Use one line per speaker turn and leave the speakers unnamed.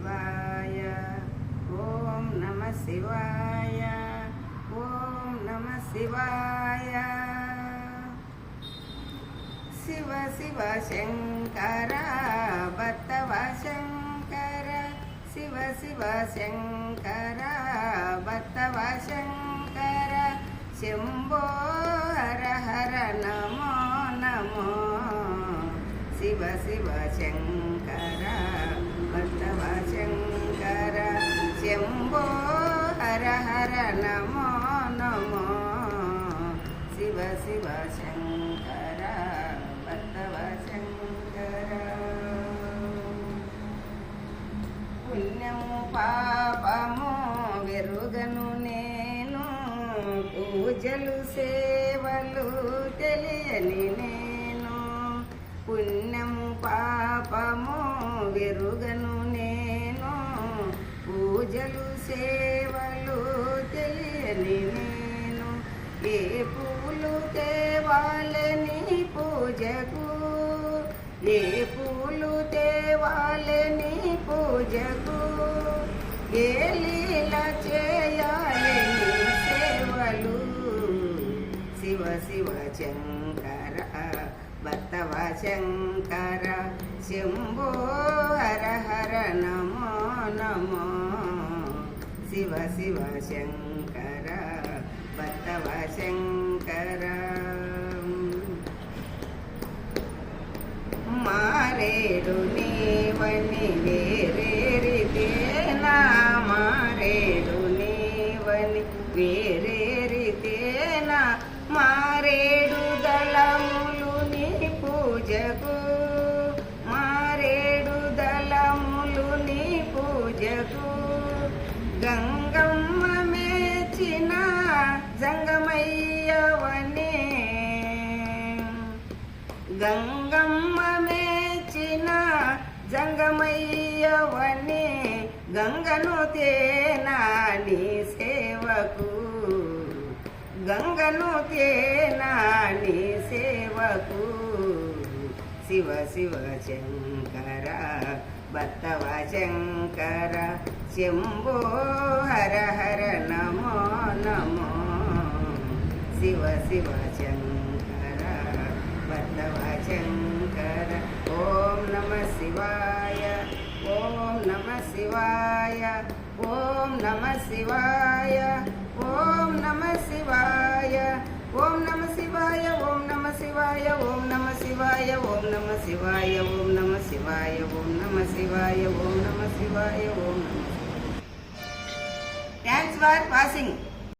శివాయ ఓం నమ శివాయ ఓం నమ శివాయ శివ శివ శంకర బత్తవ శంకర శివ శివ శంకర బత్తవ శంకర శంభో హర హర నమో నమో శివ శివ శంకర బత్తవ శంకర శంభో హర హర నమో నమో శివ శివ శంకర బత్తవ శంకర పుణ్యము పాపము వెరుగను నేను పూజలు సేవలు తెలియని నేను పుణ్యము పాపము వెరుగను నేను పూజలు సేవలు తెలియని నేను ఏ పూలు తేవాలని పూజకు ఏ పూలు తేవాలని పూజకు ఏ లీల చేయాలని సేవలు శివ శివ శంకర బత్తవ శంకర శంభో హర హర నమో నమో శివ శివ శంకర బత్తవ శంకర మారేడు నీవని వేరేరితేనా మారేడు నీవని వేరేరితేనా మారేడు దళములు నీ పూజకు మారేడు దళములు నీ పూజకు గంగమ్మ మేచిన జంగమయ్యవనే గంగమ్మ మేచిన జంగమయ్యవనే గంగను తేనా నీ సేవకు గంగను తేనా నీ సేవకు శివ శివ శంకర బత్తవ శంకర శంభో హర హర నమో నమో శివ శివ శంకర బత్తవ శంకర ఓం నమ శివాయ ఓం నమ శివాయ ఓం నమ శివాయ ఓం నమ శివాయ ఓం నమ శివాయ ఓం నమ శివాయ ఓం నమ శివాయ ఓం నమ శివాయ ఓం నమ శివాయ ఓం నమ శివాయ ఓం నమ శివాయ ఓం నమ. Thanks for watching.